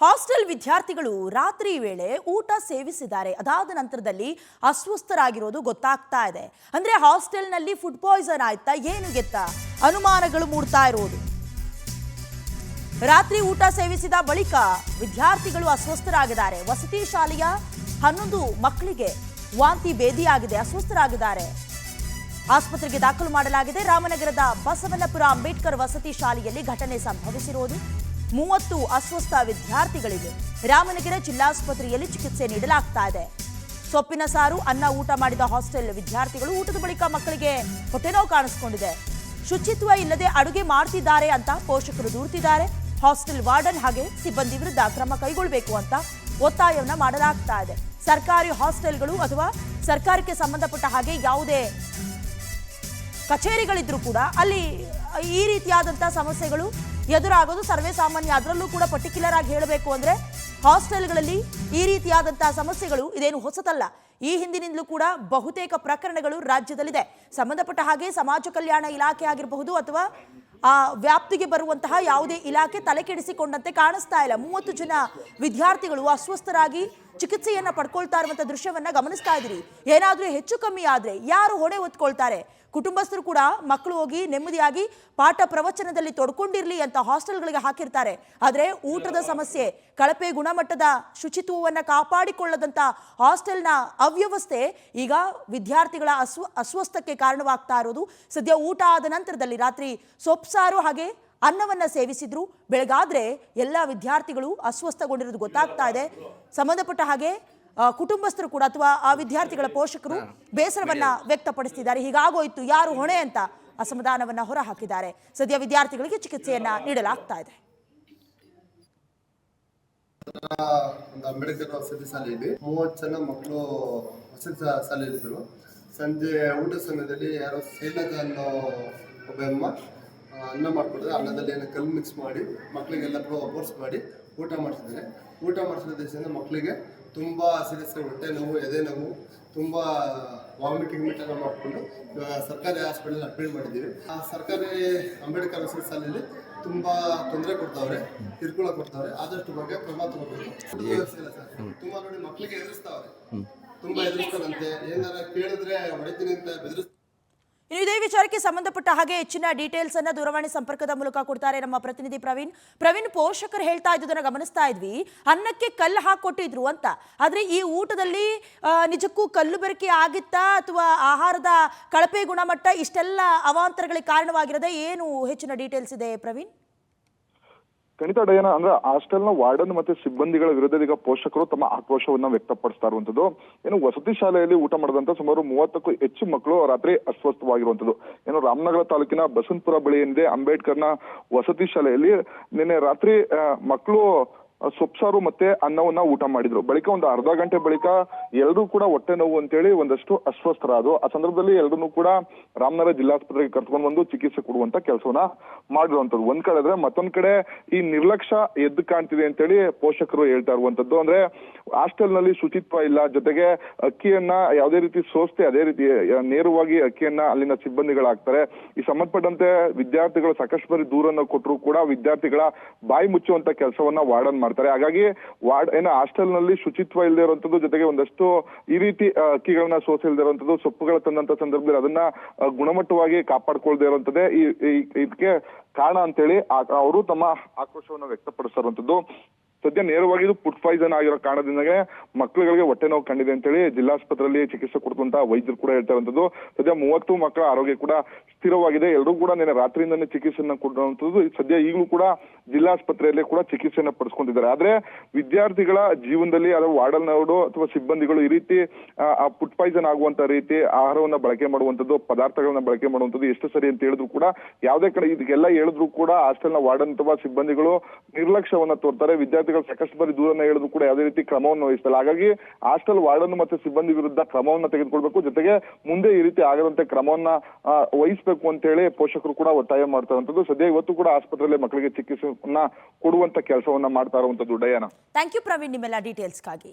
Hostel ವಿದ್ಯಾರ್ಥಿಗಳು ರಾತ್ರಿ ವೇಳೆ ಊಟ ಸೇವಿಸಿದ್ದಾರೆ. ಅದಾದ ನಂತರದಲ್ಲಿ ಅಸ್ವಸ್ಥರಾಗಿರೋದು ಗೊತ್ತಾಗ್ತಾ ಇದೆ. ಅಂದ್ರೆ ಹಾಸ್ಟೆಲ್ನಲ್ಲಿ ಫುಡ್ ಪಾಯ್ಸನ್ ಆಯ್ತಾ ಏನು ಗೆತ್ತ ಅನುಮಾನಗಳು ಮೂಡ್ತಾ ಇರೋದು. ರಾತ್ರಿ ಊಟ ಸೇವಿಸಿದ ಬಳಿಕ ವಿದ್ಯಾರ್ಥಿಗಳು ಅಸ್ವಸ್ಥರಾಗಿದ್ದಾರೆ. ವಸತಿ ಶಾಲೆಯ 11 ಮಕ್ಕಳಿಗೆ ವಾಂತಿ ಭೇದಿಯಾಗಿದೆ, ಅಸ್ವಸ್ಥರಾಗಿದ್ದಾರೆ. ಆಸ್ಪತ್ರೆಗೆ ದಾಖಲು ಮಾಡಲಾಗಿದೆ. ರಾಮನಗರದ ಬಸವನಪುರ ಅಂಬೇಡ್ಕರ್ ವಸತಿ ಶಾಲೆಯಲ್ಲಿ ಘಟನೆ ಸಂಭವಿಸಿರುವುದು. 30 ಅಸ್ವಸ್ಥ ವಿದ್ಯಾರ್ಥಿಗಳಿಗೆ ರಾಮನಗರ ಜಿಲ್ಲಾಸ್ಪತ್ರೆಯಲ್ಲಿ ಚಿಕಿತ್ಸೆ ನೀಡಲಾಗ್ತಾ ಇದೆ. ಸೊಪ್ಪಿನ ಸಾರು ಅನ್ನ ಊಟ ಮಾಡಿದ ಹಾಸ್ಟೆಲ್ ವಿದ್ಯಾರ್ಥಿಗಳು ಊಟದ ಬಳಿಕ ಮಕ್ಕಳಿಗೆ ಹೊಟ್ಟೆನೋವು ಕಾಣಿಸಿಕೊಂಡಿದೆ. ಶುಚಿತ್ವ ಇಲ್ಲದೆ ಅಡುಗೆ ಮಾಡ್ತಿದ್ದಾರೆ ಅಂತ ಪೋಷಕರು ದೂರ್ತಿದ್ದಾರೆ. ಹಾಸ್ಟೆಲ್ ವಾರ್ಡನ್ ಹಾಗೆ ಸಿಬ್ಬಂದಿ ವಿರುದ್ಧ ಕ್ರಮ ಕೈಗೊಳ್ಳಬೇಕು ಅಂತ ಒತ್ತಾಯವನ್ನ ಮಾಡಲಾಗ್ತಾ ಇದೆ. ಸರ್ಕಾರಿ ಹಾಸ್ಟೆಲ್ಗಳು ಅಥವಾ ಸರ್ಕಾರಕ್ಕೆ ಸಂಬಂಧಪಟ್ಟ ಹಾಗೆ ಯಾವುದೇ ಕಚೇರಿಗಳಿದ್ರೂ ಕೂಡ ಅಲ್ಲಿ ಈ ರೀತಿಯಾದಂತಹ ಸಮಸ್ಯೆಗಳು ಎದುರಾಗೋದು ಸರ್ವೇ ಸಾಮಾನ್ಯ. ಅದರಲ್ಲೂ ಕೂಡ ಪರ್ಟಿಕ್ಯುಲರ್ ಆಗಿ ಹೇಳಬೇಕು ಅಂದ್ರೆ ಹಾಸ್ಟೆಲ್ಗಳಲ್ಲಿ ಈ ರೀತಿಯಾದಂತಹ ಸಮಸ್ಯೆಗಳು ಇದೇನು ಹೊಸತಲ್ಲ. ಈ ಹಿಂದಿನಿಂದಲೂ ಕೂಡ ಬಹುತೇಕ ಪ್ರಕರಣಗಳು ರಾಜ್ಯದಲ್ಲಿದೆ. ಸಂಬಂಧಪಟ್ಟ ಹಾಗೆ ಸಮಾಜ ಕಲ್ಯಾಣ ಇಲಾಖೆ ಆಗಿರಬಹುದು ಅಥವಾ ಆ ವ್ಯಾಪ್ತಿಗೆ ಬರುವಂತಹ ಯಾವುದೇ ಇಲಾಖೆ ತಲೆ ಕೆಡಿಸಿಕೊಂಡಂತೆ ಕಾಣಿಸ್ತಾ ಇಲ್ಲ. 30 ಜನ ವಿದ್ಯಾರ್ಥಿಗಳು ಅಸ್ವಸ್ಥರಾಗಿ ಚಿಕಿತ್ಸೆಯನ್ನ ಪಡ್ಕೊಳ್ತಾ ಇರುವಂತಹ ದೃಶ್ಯವನ್ನ ಗಮನಿಸ್ತಾ ಇದ್ದೀರಿ. ಏನಾದ್ರೂ ಹೆಚ್ಚು ಕಮ್ಮಿ ಆದ್ರೆ ಯಾರು ಹೊಣೆ ಹೊತ್ಕೊಳ್ತಾರೆ? ಕುಟುಂಬಸ್ಥರು ಕೂಡ ಮಕ್ಕಳು ಹೋಗಿ ನೆಮ್ಮದಿಯಾಗಿ ಪಾಠ ಪ್ರವಚನದಲ್ಲಿ ತೊಡ್ಕೊಂಡಿರ್ಲಿ ಅಂತ ಹಾಸ್ಟೆಲ್ಗಳಿಗೆ ಹಾಕಿರ್ತಾರೆ. ಆದರೆ ಊಟದ ಸಮಸ್ಯೆ, ಕಳಪೆ ಗುಣಮಟ್ಟದ ಶುಚಿತ್ವವನ್ನು ಕಾಪಾಡಿಕೊಳ್ಳದಂತ ಹಾಸ್ಟೆಲ್ನ ಅವ್ಯವಸ್ಥೆ ಈಗ ವಿದ್ಯಾರ್ಥಿಗಳ ಅಸ್ವಸ್ಥಕ್ಕೆ ಕಾರಣವಾಗ್ತಾ ಇರೋದು. ಸದ್ಯ ಊಟ ಆದ ನಂತರದಲ್ಲಿ ರಾತ್ರಿ ಸೊಪ್ಸಾರು ಹಾಗೆ ಅನ್ನವನ್ನ ಸೇವಿಸಿದ್ರು. ಬೆಳಗಾದ್ರೆ ಎಲ್ಲ ವಿದ್ಯಾರ್ಥಿಗಳು ಅಸ್ವಸ್ಥಗೊಂಡಿರೋದು ಗೊತ್ತಾಗ್ತಾ ಇದೆ. ಸಂಬಂಧಪಟ್ಟ ಹಾಗೆ ಕುಟುಂಬಸ್ಥರು ಕೂಡ ಅಥವಾ ಆ ವಿದ್ಯಾರ್ಥಿಗಳ ಪೋಷಕರು ಬೇಸರವನ್ನ ವ್ಯಕ್ತಪಡಿಸಿದ್ದಾರೆ. ಹೀಗಾಗೋಯ್ತು, ಯಾರು ಹೊಣೆ ಅಂತ ಅಸಮಾಧಾನವನ್ನ ಹೊರ ಹಾಕಿದ್ದಾರೆ. ಸದ್ಯ ವಿದ್ಯಾರ್ಥಿಗಳಿಗೆ ಚಿಕಿತ್ಸೆಯನ್ನ ನೀಡಲಾಗ್ತಾ ಇದೆ. ಅಂಬೇಡ್ಕರ್ ವಸತಿ ಶಾಲೆಯಲ್ಲಿ 30 ಜನ ಮಕ್ಕಳು ವಸತಿ ಶಾಲೆಯಲ್ಲಿದ್ದರು. ಸಂಜೆ ಊಟದ ಸಮಯದಲ್ಲಿ ಯಾರೋ ಶೈಲಜಾ ಅನ್ನೋ ಒಬ್ಬ ಅಮ್ಮ ಅನ್ನ ಮಾಡ್ಕೊಡಿದ್ರೆ ಅನ್ನದಲ್ಲಿ ಏನೋ ಕಲ್ಲು ಮಿಕ್ಸ್ ಮಾಡಿ ಮಕ್ಕಳಿಗೆಲ್ಲ ಫೋರ್ಸ್ ಮಾಡಿ ಊಟ ಮಾಡಿಸಿದ್ದಾರೆ. ಊಟ ಮಾಡಿಸಿದ ದಿವಸದಿಂದ ಮಕ್ಕಳಿಗೆ ತುಂಬ ಸೀರಿಯಸ್ ಹೊಟ್ಟೆ ನೋವು, ಎದೆ ನೋವು, ತುಂಬ ವಾಮಿಟಿಂಗ್ ಎಲ್ಲ ಮಾಡಿಕೊಂಡು ಸರ್ಕಾರಿ ಹಾಸ್ಪಿಟಲ್ ಅಡ್ಮಿಟ್ ಮಾಡಿದ್ದೀವಿ. ಆ ಸರ್ಕಾರಿ ಅಂಬೇಡ್ಕರ್ ವಸತಿ ಶಾಲೆಯಲ್ಲಿ ತುಂಬ ತೊಂದರೆ ಕೊಡ್ತಾವ್ರೆ, ಕಿರುಕುಳ ಕೊಡ್ತಾವ್ರೆ. ಆದಷ್ಟು ಬಗ್ಗೆ ಕ್ರಮ ತಗೋಬೇಕು. ವ್ಯವಸ್ಥೆ ಇಲ್ಲ ಸರ್. ತುಂಬ ನೋಡಿ ಮಕ್ಕಳಿಗೆ ಎದುರಿಸ್ತಾವ್ರೆ, ತುಂಬ ಎದುರಿಸ್ತಾರಂತೆ. ಏನಾರ ಕೇಳಿದ್ರೆ ಹೊಡಿತೀನಿ ಅಂತ ಬೆದರಿಸ್ತಾರೆ. ಇನ್ನು ಇದೇ ವಿಚಾರಕ್ಕೆ ಸಂಬಂಧಪಟ್ಟ ಹಾಗೆ ಹೆಚ್ಚಿನ ಡೀಟೇಲ್ಸ್ ಅನ್ನ ದೂರವಾಣಿ ಸಂಪರ್ಕದ ಮೂಲಕ ಕೊಡ್ತಾರೆ ನಮ್ಮ ಪ್ರತಿನಿಧಿ ಪ್ರವೀಣ್. ಪೋಷಕರು ಹೇಳ್ತಾ ಇದ್ದದನ್ನ ಗಮನಿಸ್ತಾ ಇದ್ವಿ, ಅನ್ನಕ್ಕೆ ಕಲ್ಲು ಹಾಕೊಟ್ಟಿದ್ರು ಅಂತ. ಆದ್ರೆ ಈ ಊಟದಲ್ಲಿ ನಿಜಕ್ಕೂ ಕಲ್ಲು ಬೆರಕೆ ಆಗಿತ್ತಾ ಅಥವಾ ಆಹಾರದ ಕಳಪೆ ಗುಣಮಟ್ಟ ಇಷ್ಟೆಲ್ಲ ಅವಾಂತರಗಳಿಗೆ ಕಾರಣವಾಗಿರೋದೇ? ಏನು ಹೆಚ್ಚಿನ ಡೀಟೇಲ್ಸ್ ಇದೆ ಪ್ರವೀಣ್? ಖಂಡಿತ ಡಯನ, ಅಂದ್ರೆ ಹಾಸ್ಟೆಲ್ನ ವಾರ್ಡನ್ ಮತ್ತೆ ಸಿಬ್ಬಂದಿಗಳ ವಿರುದ್ಧ ಈಗ ಪೋಷಕರು ತಮ್ಮ ಆಕ್ರೋಶವನ್ನ ವ್ಯಕ್ತಪಡಿಸ್ತಾ ಇರುವಂತದ್ದು. ಏನು ವಸತಿ ಶಾಲೆಯಲ್ಲಿ ಊಟ ಮಾಡಿದಂತ ಸುಮಾರು 30ಕ್ಕೂ ಹೆಚ್ಚು ಮಕ್ಕಳು ರಾತ್ರಿ ಅಸ್ವಸ್ಥವಾಗಿರುವಂತದ್ದು. ಏನು ರಾಮನಗರ ತಾಲೂಕಿನ ಬಸವನಪುರ ಬಳಿ ಏನಿದೆ ಅಂಬೇಡ್ಕರ್ನ ವಸತಿ ಶಾಲೆಯಲ್ಲಿ ನಿನ್ನೆ ರಾತ್ರಿ ಮಕ್ಕಳು ಸೊಪ್ಸಾರು ಮತ್ತೆ ಅನ್ನವನ್ನ ಊಟ ಮಾಡಿದ್ರು. ಬಳಿಕ ಒಂದು ಅರ್ಧ ಗಂಟೆ ಬಳಿಕ ಎಲ್ಲರೂ ಕೂಡ ಹೊಟ್ಟೆ ನೋವು ಅಂತೇಳಿ ಒಂದಷ್ಟು ಅಸ್ವಸ್ಥರಾದ್ರು. ಆ ಸಂದರ್ಭದಲ್ಲಿ ಎಲ್ಲರೂ ಕೂಡ ರಾಮನಗರ ಜಿಲ್ಲಾಸ್ಪತ್ರೆಗೆ ಕರ್ಕೊಂಡು ಬಂದು ಚಿಕಿತ್ಸೆ ಕೊಡುವಂತ ಕೆಲಸವನ್ನ ಮಾಡಿರುವಂತದ್ದು. ಒಂದ್ ಕಡೆ ಆದ್ರೆ ಮತ್ತೊಂದ್ ಕಡೆ ಈ ನಿರ್ಲಕ್ಷ್ಯ ಎದ್ದು ಕಾಣ್ತಿದೆ ಅಂತೇಳಿ ಪೋಷಕರು ಹೇಳ್ತಾ ಇರುವಂತದ್ದು. ಅಂದ್ರೆ ಹಾಸ್ಟೆಲ್ ನಲ್ಲಿ ಶುಚಿತ್ವ ಇಲ್ಲ, ಜೊತೆಗೆ ಅಕ್ಕಿಯನ್ನ ಯಾವುದೇ ರೀತಿ ಸೋಸ್ತೆ ಅದೇ ರೀತಿ ನೇರವಾಗಿ ಅಕ್ಕಿಯನ್ನ ಅಲ್ಲಿನ ಸಿಬ್ಬಂದಿಗಳಾಗ್ತಾರೆ. ಈ ಸಂಬಂಧಪಟ್ಟಂತೆ ವಿದ್ಯಾರ್ಥಿಗಳು ಸಾಕಷ್ಟು ಬಾರಿ ದೂರನ್ನ ಕೊಟ್ಟರು ಕೂಡ ವಿದ್ಯಾರ್ಥಿಗಳ ಬಾಯಿ ಮುಚ್ಚುವಂತ ಕೆಲಸವನ್ನ ವಾರ್ಡನ್ ಮಾಡ್ತಾರೆ. ಹಾಗಾಗಿ ಹಾಸ್ಟೆಲ್ ನಲ್ಲಿ ಶುಚಿತ್ವ ಇಲ್ಲದೆ ಇರುವಂತದ್ದು, ಜೊತೆಗೆ ಒಂದಷ್ಟು ಈ ರೀತಿ ಅಕ್ಕಿಗಳನ್ನ ಸೋಸಿಲ್ದೇ ಇರುವಂತದ್ದು, ಸೊಪ್ಪುಗಳ ತಂದಂತ ಸಂದರ್ಭದಲ್ಲಿ ಅದನ್ನ ಗುಣಮಟ್ಟವಾಗಿ ಕಾಪಾಡ್ಕೊಳ್ದೇ ಇರುವಂತದ್ದೇ ಇದಕ್ಕೆ ಕಾರಣ ಅಂತೇಳಿ ಅವರು ತಮ್ಮ ಆಕ್ರೋಶವನ್ನು ವ್ಯಕ್ತಪಡಿಸ್ತಾ ಇರುವಂತದ್ದು. ಸದ್ಯ ನೇರವಾಗಿ ಇದು ಫುಡ್ ಪಾಯ್ಸನ್ ಆಗಿರೋ ಕಾರಣದಿಂದಾಗೆ ಮಕ್ಕಳುಗಳಿಗೆ ಹೊಟ್ಟೆ ನೋವು ಕಂಡಿದೆ ಅಂತೇಳಿ ಜಿಲ್ಲಾಸ್ಪತ್ರೆಯಲ್ಲಿ ಚಿಕಿತ್ಸೆ ಕೊಡುವಂತ ವೈದ್ಯರು ಕೂಡ ಹೇಳ್ತಾ ಇರುವಂತದ್ದು. ಸದ್ಯ 30 ಮಕ್ಕಳ ಆರೋಗ್ಯ ಕೂಡ ಸ್ಥಿರವಾಗಿದೆ. ಎಲ್ಲರೂ ಕೂಡ ನಿನ್ನೆ ರಾತ್ರಿಯಿಂದನೇ ಚಿಕಿತ್ಸೆಯನ್ನ ಕೊಡುವಂತದ್ದು. ಸದ್ಯ ಈಗಲೂ ಕೂಡ ಜಿಲ್ಲಾಸ್ಪತ್ರೆಯಲ್ಲಿ ಕೂಡ ಚಿಕಿತ್ಸೆಯನ್ನ ಪಡಿಸ್ಕೊಂಡಿದ್ದಾರೆ. ಆದ್ರೆ ವಿದ್ಯಾರ್ಥಿಗಳ ಜೀವನದಲ್ಲಿ ಅದು ವಾರ್ಡನ್ನವರು ಅಥವಾ ಸಿಬ್ಬಂದಿಗಳು ಈ ರೀತಿ ಫುಡ್ ಪಾಯ್ಸನ್ ಆಗುವಂತ ರೀತಿ ಆಹಾರವನ್ನ ಬಳಕೆ ಮಾಡುವಂತದ್ದು, ಪದಾರ್ಥಗಳನ್ನ ಬಳಕೆ ಮಾಡುವಂತದ್ದು ಎಷ್ಟು ಸರಿ ಅಂತ ಹೇಳಿದ್ರು ಕೂಡ ಯಾವುದೇ ಕಡೆ ಇದಕ್ಕೆಲ್ಲ ಹೇಳಿದ್ರು ಕೂಡ ಹಾಸ್ಟೆಲ್ನ ವಾರ್ಡನ್ ಅಥವಾ ಸಿಬ್ಬಂದಿಗಳು ನಿರ್ಲಕ್ಷ್ಯವನ್ನ ತೋರ್ತಾರೆ. ವಿದ್ಯಾರ್ಥಿಗಳು ಸಾಕಷ್ಟು ಬಾರಿ ದೂರನ್ನ ಹೇಳಿದ್ರು ಕೂಡ ಯಾವುದೇ ರೀತಿ ಕ್ರಮವನ್ನು ವಹಿಸಲ್ಲ. ಹಾಗಾಗಿ ಹಾಸ್ಟೆಲ್ ವಾರ್ಡನ್ ಮತ್ತೆ ಸಿಬ್ಬಂದಿ ವಿರುದ್ಧ ಕ್ರಮವನ್ನ ತೆಗೆದುಕೊಳ್ಬೇಕು, ಜೊತೆಗೆ ಮುಂದೆ ಈ ರೀತಿ ಆಗದಂತೆ ಕ್ರಮವನ್ನ ವಹಿಸಬೇಕು ಅಂತ ಹೇಳಿ ಪೋಷಕರು ಕೂಡ ಒತ್ತಾಯ ಮಾಡ್ತಾ ಇರುವಂತದ್ದು. ಸದ್ಯ ಇವತ್ತು ಕೂಡ ಆಸ್ಪತ್ರೆಯಲ್ಲಿ ಮಕ್ಕಳಿಗೆ ಚಿಕಿತ್ಸೆಯನ್ನ ಕೊಡುವಂತ ಕೆಲಸವನ್ನ ಮಾಡ್ತಾ ಇರುವಂತದ್ದು. ಡಯಾನ, ಥ್ಯಾಂಕ್ ಯು ಪ್ರವೀಣ್ ನಿಮ್ಮೆಲ್ಲ ಡೀಟೇಲ್ಸ್ಗಾಗಿ.